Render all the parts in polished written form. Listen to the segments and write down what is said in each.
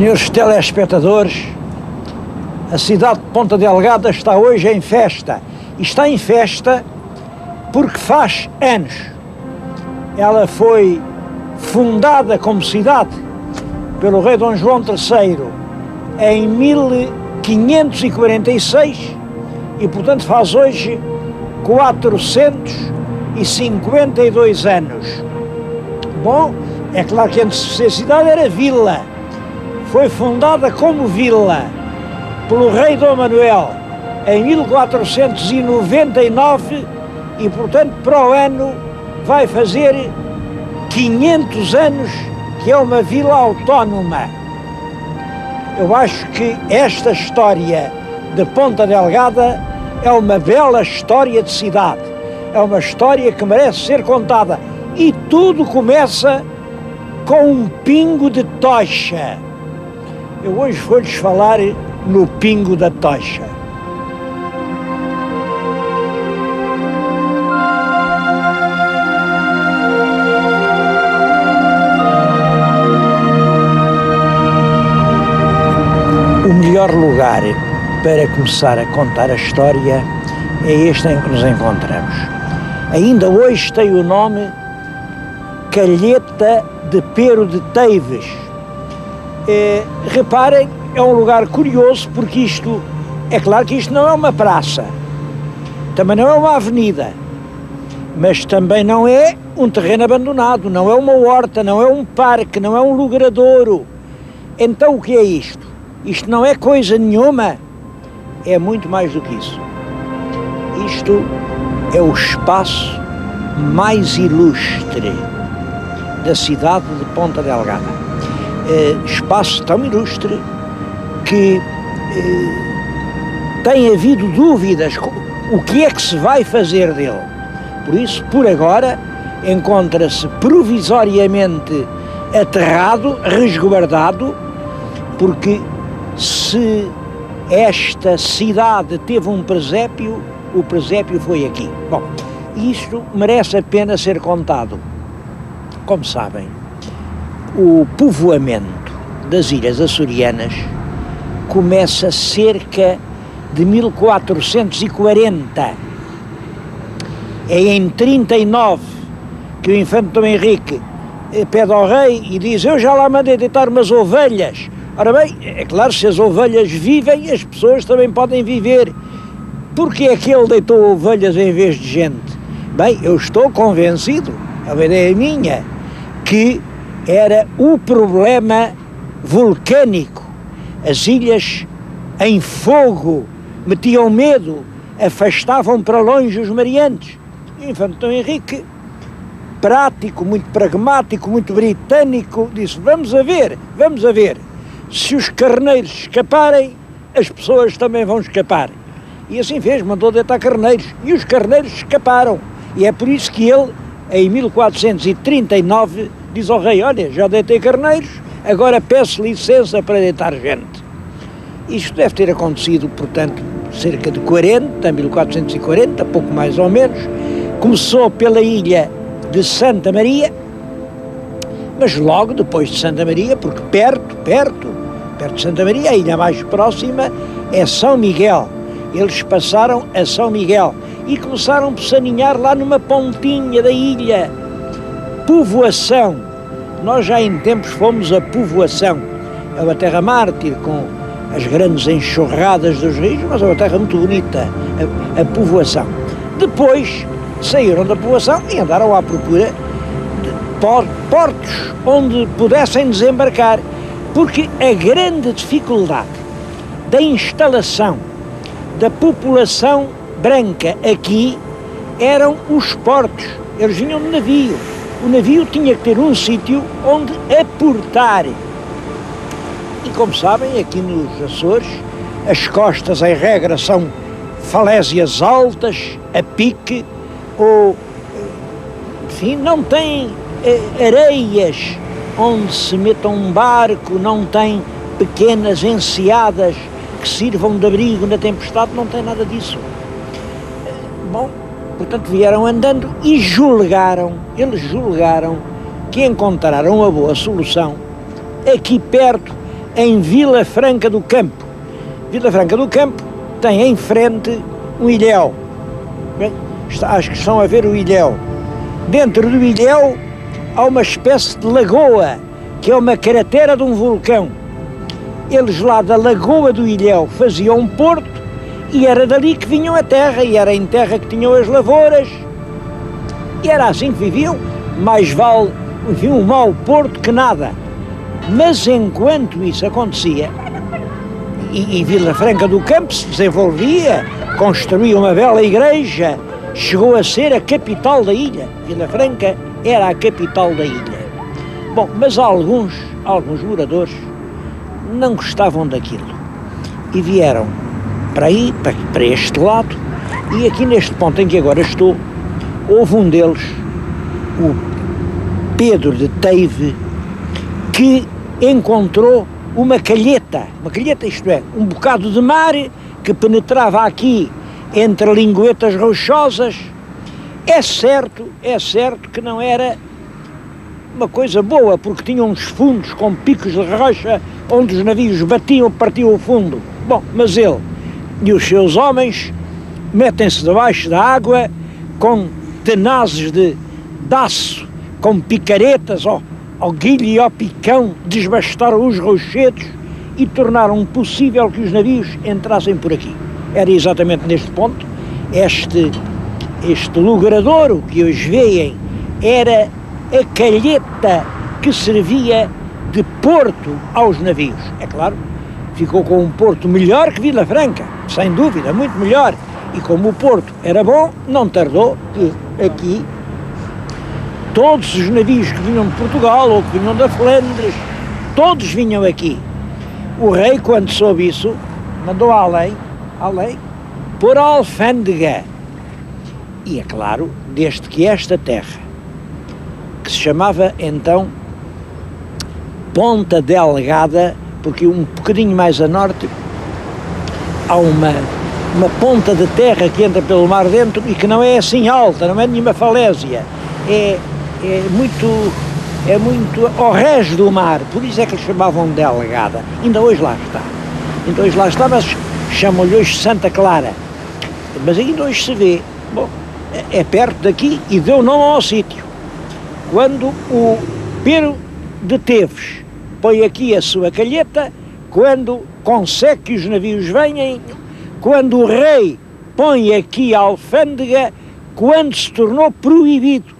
Senhores telespectadores, a cidade de Ponta Delgada está hoje em festa. E está em festa porque faz anos. Ela foi fundada como cidade pelo rei Dom João III em 1546 e, portanto, faz hoje 452 anos. Bom, é claro que antes de ser cidade era vila. Foi fundada como vila pelo rei Dom Manuel em 1499 e, portanto, para o ano vai fazer 500 anos que é uma vila autónoma. Eu acho que esta história de Ponta Delgada é uma bela história de cidade. É uma história que merece ser contada. E tudo começa com um pingo de tocha. Eu hoje vou-lhes falar no pingo da tocha. O melhor lugar para começar a contar a história é este em que nos encontramos. Ainda hoje tem o nome Calheta de Pero de Teives. Reparem, é um lugar curioso porque isto, é claro que isto não é uma praça, também não é uma avenida, mas também não é um terreno abandonado, não é uma horta, não é um parque, não é um logradouro. Então o que é isto? Isto não é coisa nenhuma, é muito mais do que isso. Isto é o espaço mais ilustre da cidade de Ponta Delgada. Espaço tão ilustre que tem havido dúvidas o que é que se vai fazer dele. Por isso, por agora, encontra-se provisoriamente aterrado, resguardado, porque se esta cidade teve um presépio, o presépio foi aqui. Bom, isto merece a pena ser contado. Como sabem, o povoamento das Ilhas Açorianas começa cerca de 1440. É em 39 que o infante Dom Henrique pede ao rei e diz: eu já lá mandei deitar umas ovelhas. Ora bem, é claro, se as ovelhas vivem, as pessoas também podem viver. Porque é que ele deitou ovelhas em vez de gente? Bem, eu estou convencido, é uma ideia minha, que era o problema vulcânico. As ilhas em fogo metiam medo, afastavam para longe os mareantes. E o infante Dom Henrique, prático, muito pragmático, muito britânico, disse: vamos a ver, se os carneiros escaparem, as pessoas também vão escapar. E assim fez, mandou deitar carneiros, e os carneiros escaparam. E é por isso que ele, em 1439, diz ao rei: olha, já deitei carneiros, agora peço licença para deitar gente. Isto deve ter acontecido, portanto, cerca de 1440, pouco mais ou menos. Começou pela ilha de Santa Maria, mas logo depois de Santa Maria, porque perto de Santa Maria, a ilha mais próxima é São Miguel. Eles passaram a São Miguel e começaram por se aninhar lá numa pontinha da ilha. Povoação. Nós já em tempos fomos a Povoação. É uma terra mártir com as grandes enxurradas dos rios, mas é uma terra muito bonita, a Povoação. Depois saíram da Povoação e andaram à procura de portos onde pudessem desembarcar, porque a grande dificuldade da instalação da população branca aqui eram os portos. Eles vinham de navio. O navio tinha que ter um sítio onde aportar. E como sabem, aqui nos Açores, as costas em regra são falésias altas, a pique, ou, enfim, não tem areias onde se meta um barco, não tem pequenas enseadas que sirvam de abrigo na tempestade, não tem nada disso. Bom, portanto vieram andando e eles julgaram que encontraram uma boa solução aqui perto em Vila Franca do Campo. Vila Franca do Campo tem em frente um ilhéu. Bem, acho que estão a ver o ilhéu. Dentro do ilhéu há uma espécie de lagoa, que é uma cratera de um vulcão. Eles lá da lagoa do ilhéu faziam um porto e era dali que vinham a terra, e era em terra que tinham as lavouras. E era assim que viviam, mais vale, enfim, um mau porto que nada. Mas enquanto isso acontecia, e Vila Franca do Campo se desenvolvia, construía uma bela igreja, chegou a ser a capital da ilha. Vila Franca era a capital da ilha. Bom, mas alguns moradores não gostavam daquilo e vieram para aí, para este lado, e aqui neste ponto em que agora estou, houve um deles, o Pedro de Teive, que encontrou uma calheta, isto é, um bocado de mar que penetrava aqui entre linguetas rochosas. É certo que não era uma coisa boa, porque tinha uns fundos com picos de rocha onde os navios batiam, partiam o fundo. Bom, mas ele e os seus homens metem-se debaixo da água com tenazes de aço, com picaretas ao guilho e ao picão, desbastaram os rochedos e tornaram possível que os navios entrassem por aqui. Era exatamente neste ponto. Este logradouro que hoje veem era a calheta que servia de porto aos navios. É claro, ficou com um porto melhor que Vila Franca, sem dúvida, muito melhor. E como o porto era bom, não tardou que aqui todos os navios que vinham de Portugal ou que vinham da Flandres, todos vinham aqui. O rei, quando soube isso, mandou à lei, pôr a alfândega. E é claro, desde que esta terra, que se chamava então Ponta Delgada, porque um bocadinho mais a norte há uma ponta de terra que entra pelo mar dentro e que não é assim alta, não é nenhuma falésia, é muito ao rés do mar, por isso é que lhe chamavam Delgada. Ainda hoje lá está, mas chamam-lhe hoje Santa Clara, mas ainda hoje se vê. Bom, é perto daqui e deu nome ao sítio. Quando o Pero de Teves põe aqui a sua calheta, quando consegue que os navios venham, quando o rei põe aqui a alfândega, quando se tornou proibido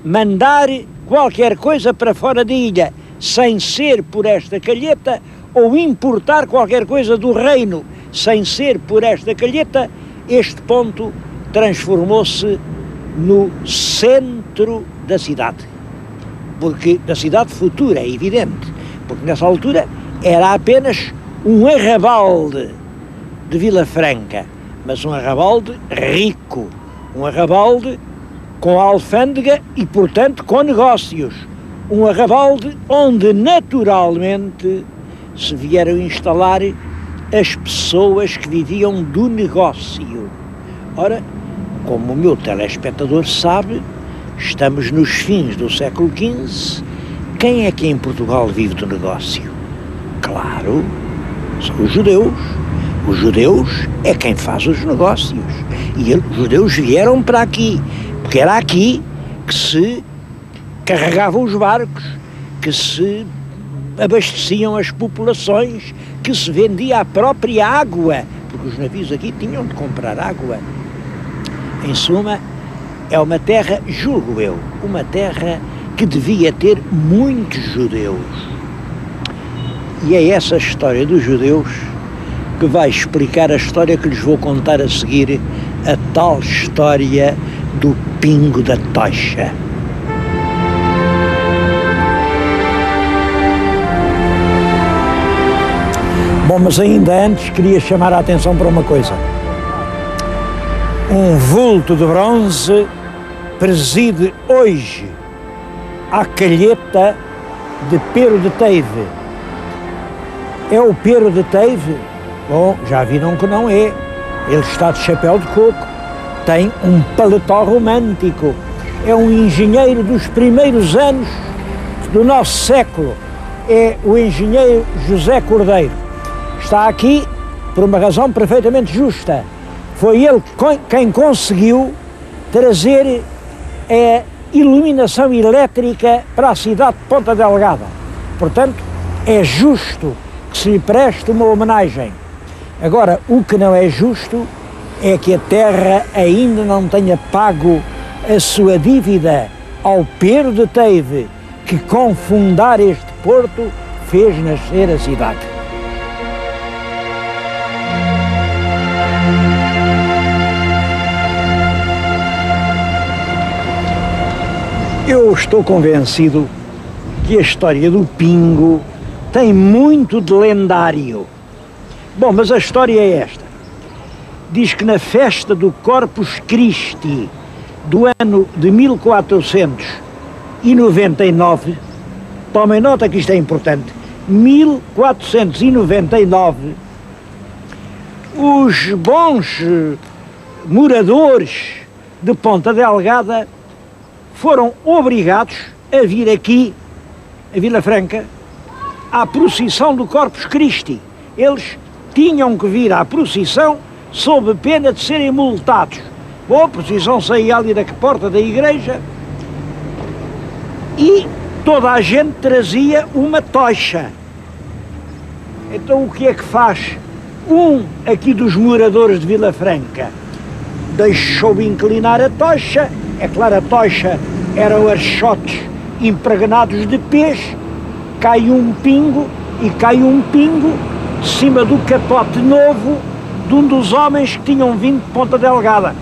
mandar qualquer coisa para fora da ilha sem ser por esta calheta, ou importar qualquer coisa do reino sem ser por esta calheta, este ponto transformou-se no centro da cidade. Porque da cidade futura, é evidente, porque nessa altura era apenas um arrabalde de Vila Franca, mas um arrabalde rico, um arrabalde com alfândega e, portanto, com negócios, um arrabalde onde naturalmente se vieram instalar as pessoas que viviam do negócio. Ora, como o meu telespectador sabe, estamos nos fins do século XV. Quem é que em Portugal vive do negócio? Claro, são os judeus. Os judeus é quem faz os negócios. E os judeus vieram para aqui, porque era aqui que se carregavam os barcos, que se abasteciam as populações, que se vendia a própria água, porque os navios aqui tinham de comprar água. Em suma, é uma terra, julgo eu, uma terra que devia ter muitos judeus. E é essa história dos judeus que vai explicar a história que lhes vou contar a seguir, a tal história do pingo da tocha. Bom, mas ainda antes queria chamar a atenção para uma coisa. Um vulto de bronze preside hoje a calheta de Pero de Teive. É o Pero de Teive? Bom, já viram que não é. Ele está de chapéu de coco, tem um paletó romântico, é um engenheiro dos primeiros anos do nosso século. é o engenheiro José Cordeiro. Está aqui por uma razão perfeitamente justa. Foi ele quem conseguiu trazer a iluminação elétrica para a cidade de Ponta Delgada. Portanto, é justo que se lhe preste uma homenagem. Agora, o que não é justo é que a terra ainda não tenha pago a sua dívida ao Pero de Teive, que com fundar este porto fez nascer a cidade. Eu estou convencido que a história do Pingo tem muito de lendário. Bom, mas a história é esta. Diz que na festa do Corpus Christi do ano de 1499, tomem nota que isto é importante, 1499, os bons moradores de Ponta Delgada foram obrigados a vir aqui, a Vila Franca, à procissão do Corpus Christi. Eles tinham que vir à procissão sob pena de serem multados. Bom, a procissão saía ali da porta da igreja e toda a gente trazia uma tocha. Então o que é que faz? Um aqui dos moradores de Vila Franca deixou inclinar a tocha. É claro, a tocha eram archotes impregnados de peixe, cai um pingo de cima do capote novo de um dos homens que tinham vindo de Ponta Delgada.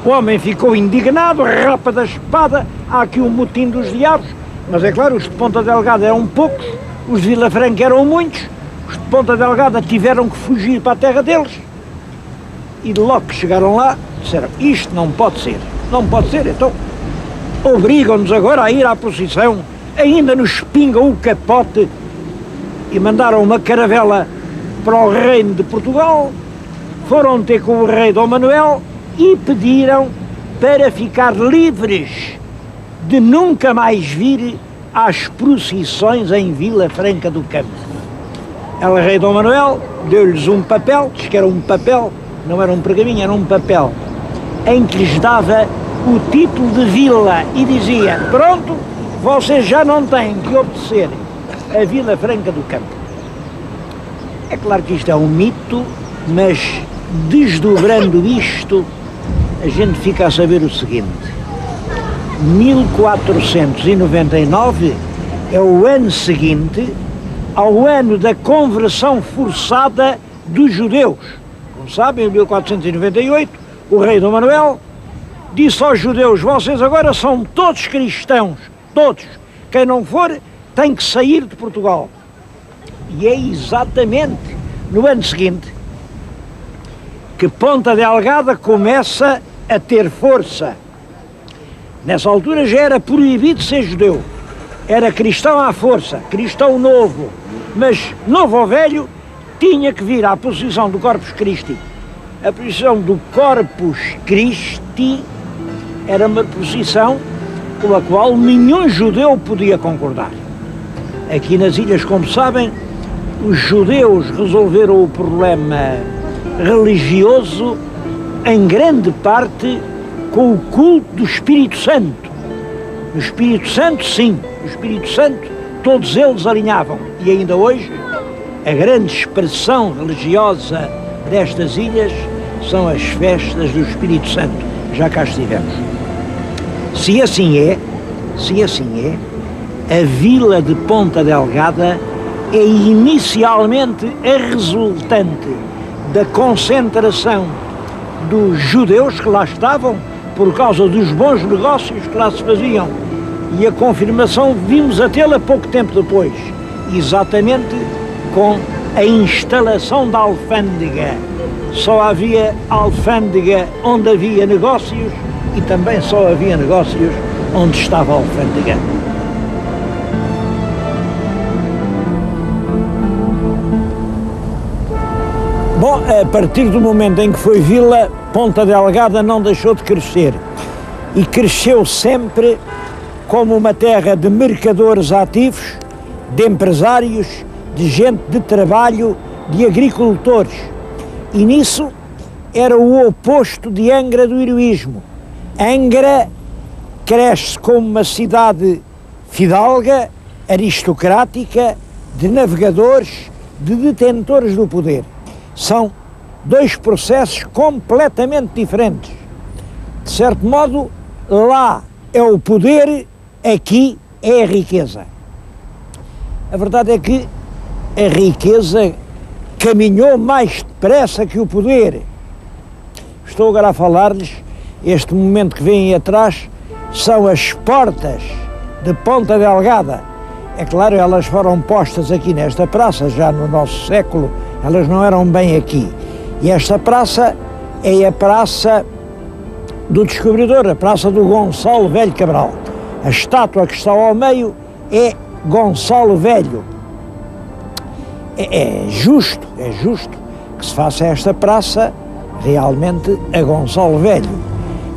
O homem ficou indignado, rapa da espada, há aqui um motim dos diabos, mas é claro, os de Ponta Delgada eram poucos, os de Vila Franca eram muitos, os de Ponta Delgada tiveram que fugir para a terra deles, e logo que chegaram lá, disseram, isto não pode ser, então obrigam-nos agora a ir à procissão, ainda nos pingam o capote, e mandaram uma caravela para o reino de Portugal, foram ter com o rei Dom Manuel e pediram para ficar livres de nunca mais vir às procissões em Vila Franca do Campo. O rei Dom Manuel deu-lhes um papel, diz que era um papel, não era um pergaminho, era um papel, em que lhes dava o título de vila e dizia, pronto, vocês já não têm que obedecer a Vila Franca do Campo. É claro que isto é um mito, mas desdobrando isto, a gente fica a saber o seguinte: 1499 é o ano seguinte ao ano da conversão forçada dos judeus. Como sabem, em 1498, o rei Dom Manuel disse aos judeus, vocês agora são todos cristãos, todos. Quem não for, tem que sair de Portugal. E é exatamente no ano seguinte que Ponta Delgada começa a ter força. Nessa altura já era proibido ser judeu. Era cristão à força, cristão novo. Mas, novo ou velho, tinha que vir à procissão do Corpus Christi. A procissão do Corpus Christi era uma procissão com a qual nenhum judeu podia concordar. Aqui nas ilhas, como sabem, os judeus resolveram o problema religioso em grande parte com o culto do Espírito Santo. O Espírito Santo, sim, o Espírito Santo, todos eles alinhavam. E ainda hoje, a grande expressão religiosa destas ilhas são as festas do Espírito Santo. Já cá estivemos. Se assim é, a vila de Ponta Delgada é inicialmente a resultante da concentração dos judeus que lá estavam por causa dos bons negócios que lá se faziam. E a confirmação vimos a tê-la pouco tempo depois, exatamente com a instalação da alfândega. Só havia alfândega onde havia negócios e também só havia negócios onde estava a alfândega. Bom, a partir do momento em que foi vila, Ponta Delgada não deixou de crescer. E cresceu sempre como uma terra de mercadores ativos, de empresários, de gente de trabalho, de agricultores. E nisso era o oposto de Angra do heroísmo. Angra cresce como uma cidade fidalga, aristocrática, de navegadores, de detentores do poder. São dois processos completamente diferentes. De certo modo, lá é o poder, aqui é a riqueza. A verdade é que a riqueza caminhou mais depressa que o poder. Estou agora a falar-lhes, este momento que vem aí atrás, são as portas de Ponta Delgada. É claro, elas foram postas aqui nesta praça, já no nosso século, elas não eram bem aqui. E esta praça é a praça do descobridor, a praça do Gonçalo Velho Cabral. A estátua que está ao meio é Gonçalo Velho. É justo que se faça esta praça realmente a Gonçalo Velho,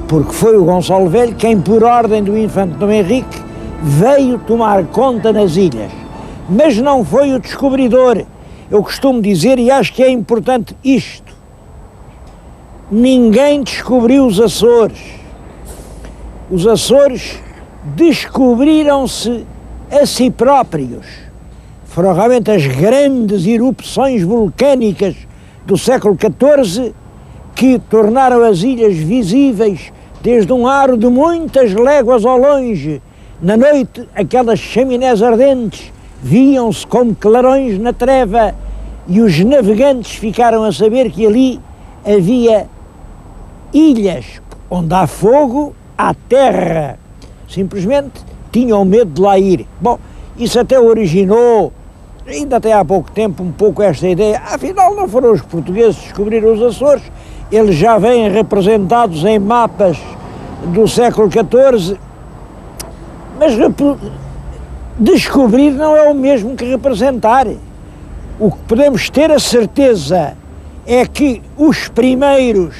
porque foi o Gonçalo Velho quem, por ordem do infante Dom Henrique, veio tomar conta nas ilhas, mas não foi o descobridor. Eu costumo dizer, e acho que é importante isto, ninguém descobriu os Açores. Os Açores descobriram-se a si próprios. Foram realmente as grandes erupções vulcânicas do século XIV que tornaram as ilhas visíveis desde um aro de muitas léguas ao longe. Na noite, aquelas chaminés ardentes viam-se como clarões na treva e os navegantes ficaram a saber que ali havia ilhas onde há fogo, há terra. Simplesmente tinham medo de lá ir. Bom, isso até originou, ainda até há pouco tempo, um pouco esta ideia, afinal não foram os portugueses que descobriram os Açores, eles já vêm representados em mapas do século XIV, mas descobrir não é o mesmo que representar. O que podemos ter a certeza é que os primeiros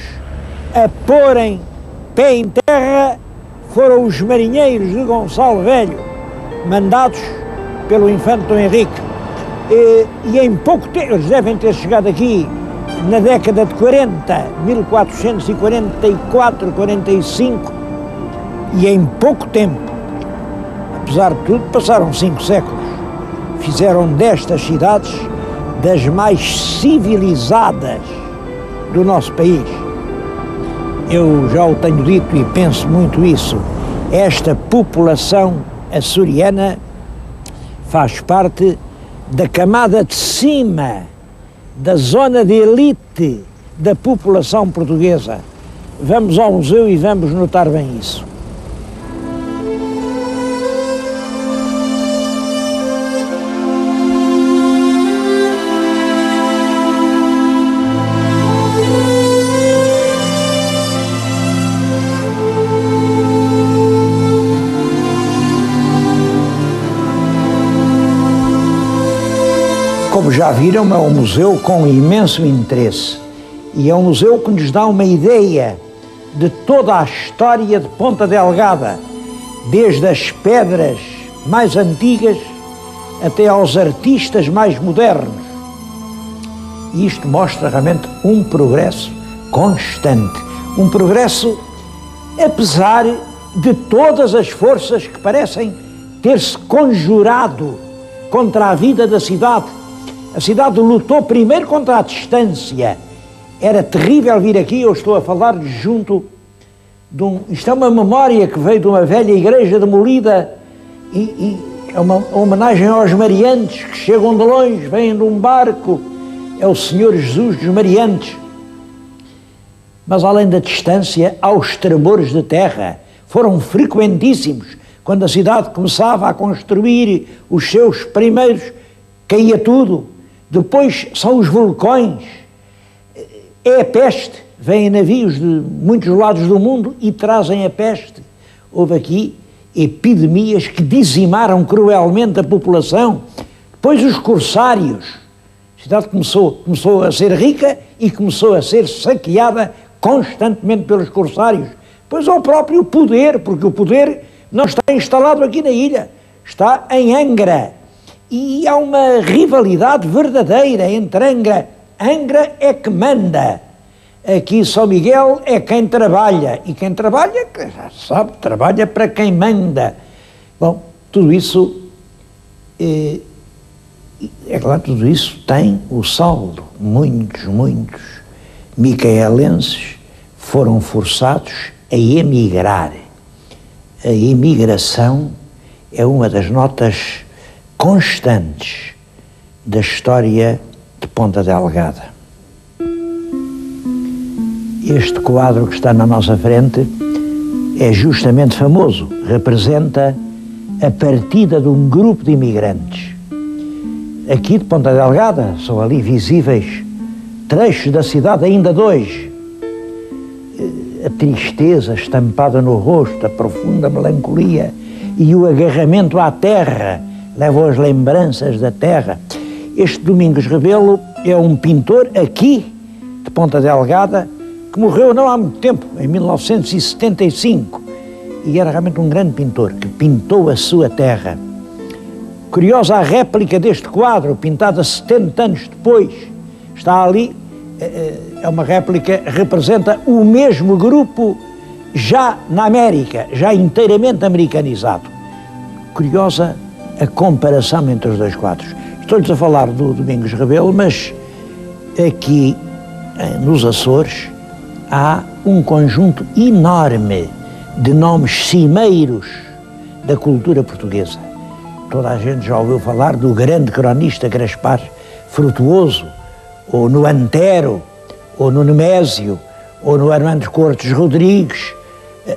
a porem pé em terra foram os marinheiros de Gonçalo Velho, mandados pelo infante Dom Henrique. E em pouco tempo, eles devem ter chegado aqui na década de 40, 1444, 45, e em pouco tempo, apesar de tudo, passaram 5 séculos, fizeram destas cidades das mais civilizadas do nosso país. Eu já o tenho dito e penso muito isso, esta população açoriana faz parte da camada de cima, da zona de elite da população portuguesa. Vamos ao museu e vamos notar bem isso. Como já viram, é um museu com imenso interesse e é um museu que nos dá uma ideia de toda a história de Ponta Delgada, desde as pedras mais antigas até aos artistas mais modernos. E isto mostra realmente um progresso constante, um progresso apesar de todas as forças que parecem ter-se conjurado contra a vida da cidade. A cidade lutou primeiro contra a distância. Era terrível vir aqui, eu estou a falar junto de isto é uma memória que veio de uma velha igreja demolida e é uma homenagem aos mariantes que chegam de longe, vêm de um barco, é o Senhor Jesus dos Mariantes. Mas além da distância, há os tremores de terra, foram frequentíssimos. Quando a cidade começava a construir os seus primeiros, caía tudo. Depois são os vulcões, é a peste, vêm navios de muitos lados do mundo e trazem a peste. Houve aqui epidemias que dizimaram cruelmente a população. Depois os corsários, a cidade começou a ser rica e começou a ser saqueada constantemente pelos corsários. Depois ao próprio poder, porque o poder não está instalado aqui na ilha, está em Angra. E há uma rivalidade verdadeira entre Angra. Angra é que manda. Aqui São Miguel é quem trabalha. E quem trabalha, já sabe, trabalha para quem manda. Bom, tudo isso, é claro, tudo isso tem o saldo. Muitos micaelenses foram forçados a emigrar. A imigração é uma das notas constantes da história de Ponta Delgada. Este quadro que está na nossa frente é justamente famoso, representa a partida de um grupo de imigrantes. Aqui de Ponta Delgada, são ali visíveis trechos da cidade ainda de hoje. A tristeza estampada no rosto, a profunda melancolia e o agarramento à terra levam as lembranças da terra. Este Domingos Rebelo é um pintor aqui de Ponta Delgada que morreu não há muito tempo, em 1975, e era realmente um grande pintor que pintou a sua terra. Curiosa a réplica deste quadro, pintado 70 anos depois, está ali, é uma réplica, representa o mesmo grupo já na América, já inteiramente americanizado. Curiosa a comparação entre os dois quadros. Estou-lhes a falar do Domingos Rebelo, mas aqui nos Açores há um conjunto enorme de nomes cimeiros da cultura portuguesa. Toda a gente já ouviu falar do grande cronista Gaspar Frutuoso, ou no Antero, ou no Nemésio, ou no Armando Cortes Rodrigues,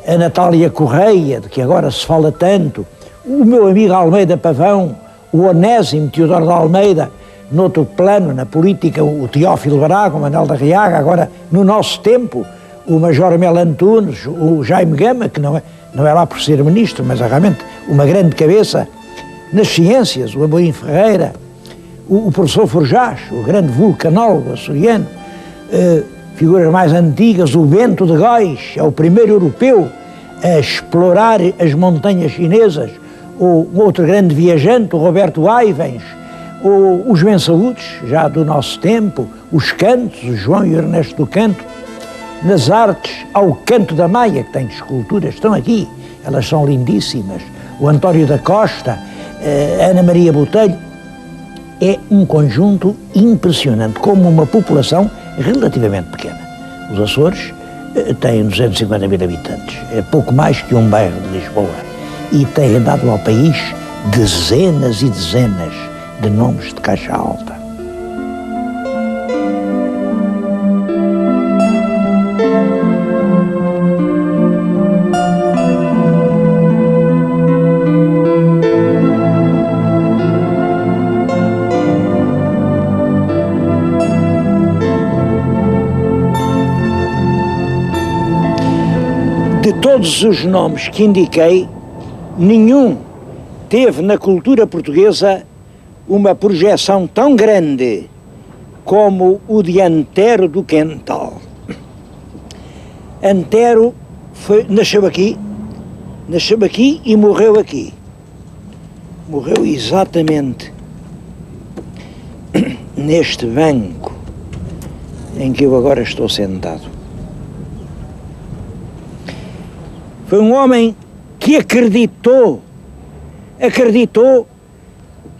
a Natália Correia, de que agora se fala tanto, o meu amigo Almeida Pavão, o Onésimo Teodoro de Almeida, noutro plano, na política, o Teófilo Braga, o Manuel da Riaga, agora no nosso tempo, o Major Mel Antunes, o Jaime Gama, que não é lá por ser ministro, mas é realmente uma grande cabeça nas ciências, o Amorim Ferreira, o professor Forjás, o grande vulcanólogo açoriano, figuras mais antigas, o Bento de Góis, é o primeiro europeu a explorar as montanhas chinesas, o outro grande viajante, o Roberto Aivens, os Bensaúdes, já do nosso tempo, os cantos, o João e o Ernesto do Canto. Nas artes, ao Canto da Maia, que tem esculturas, estão aqui, elas são lindíssimas, o António da Costa, a Ana Maria Botelho. É um conjunto impressionante, como uma população relativamente pequena. Os Açores têm 250 mil habitantes, é pouco mais que um bairro de Lisboa, e têm dado ao país dezenas e dezenas de nomes de caixa alta. De todos os nomes que indiquei, nenhum teve na cultura portuguesa uma projeção tão grande como o de Antero do Quental. Antero nasceu aqui e morreu aqui. Morreu exatamente neste banco em que eu agora estou sentado. Foi um homem que acreditou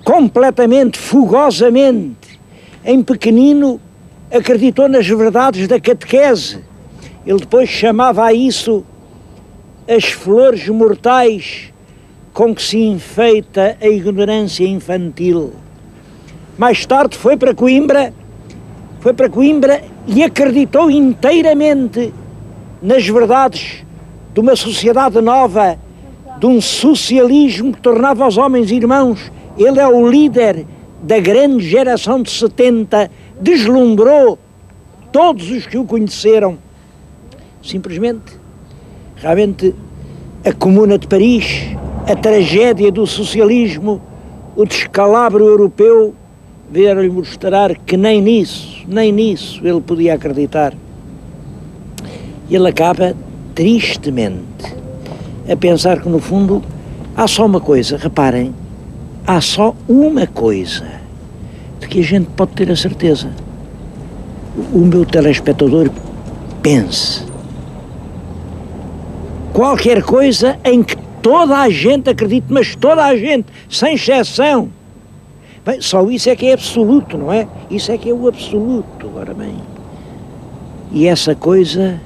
completamente, fogosamente, em pequenino, acreditou nas verdades da catequese. Ele depois chamava a isso as flores mortais com que se enfeita a ignorância infantil. Mais tarde foi para Coimbra e acreditou inteiramente nas verdades de uma sociedade nova, de um socialismo que tornava os homens irmãos. Ele é o líder da grande geração de 70, deslumbrou todos os que o conheceram. Simplesmente, realmente, a Comuna de Paris, a tragédia do socialismo, o descalabro europeu, vieram-lhe mostrar que nem nisso ele podia acreditar. Ele acaba tristemente a pensar que, no fundo, há só uma coisa, reparem, há só uma coisa de que a gente pode ter a certeza. O meu telespectador pense. Qualquer coisa em que toda a gente acredite, mas toda a gente, sem exceção. Bem, só isso é que é absoluto, não é? Isso é que é o absoluto, ora bem. E essa coisa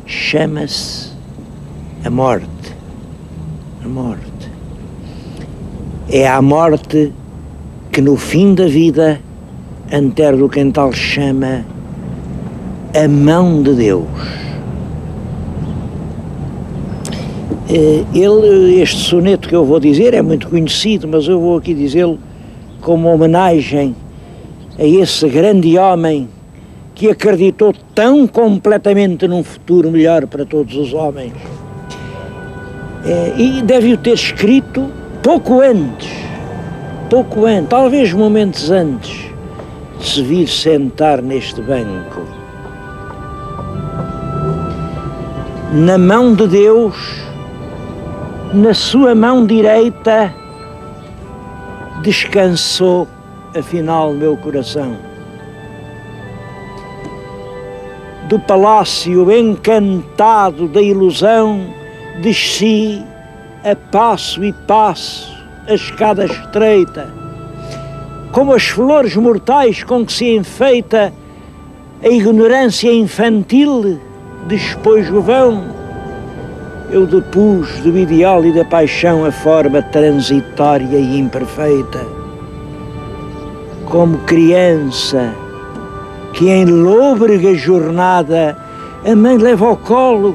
chama-se a morte. A morte. É a morte que no fim da vida, Antero do Quental chama a mão de Deus. Este soneto que eu vou dizer é muito conhecido, mas eu vou aqui dizê-lo como homenagem a esse grande homem que acreditou tão completamente num futuro melhor para todos os homens. E deve-o ter escrito pouco antes, talvez momentos antes de se vir sentar neste banco. Na mão de Deus, na sua mão direita, descansou afinal meu coração. Do palácio encantado da ilusão, desci a passo e passo a escada estreita, como as flores mortais com que se enfeita a ignorância infantil, depois o vão, eu depus do ideal e da paixão a forma transitória e imperfeita. Como criança que em lôbrega jornada a mãe leva ao colo,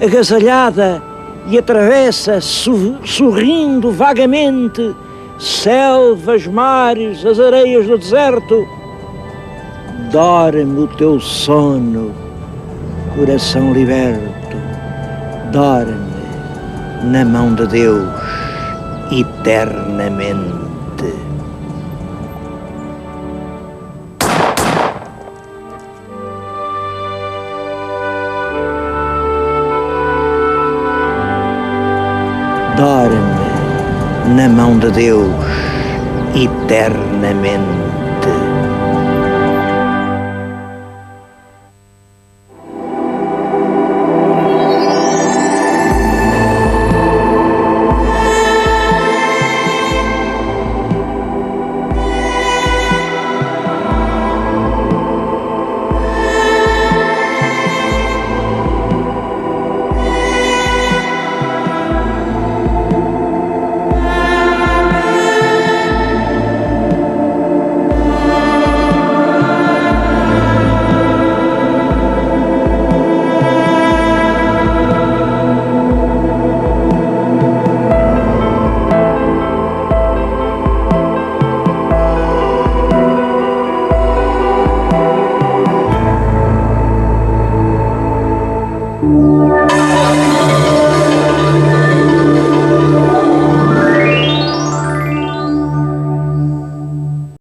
agasalhada, e atravessa, sorrindo vagamente, selvas, mares, as areias do deserto. Dorme o teu sono, coração liberto, dorme na mão de Deus eternamente. Dorme na mão de Deus eternamente.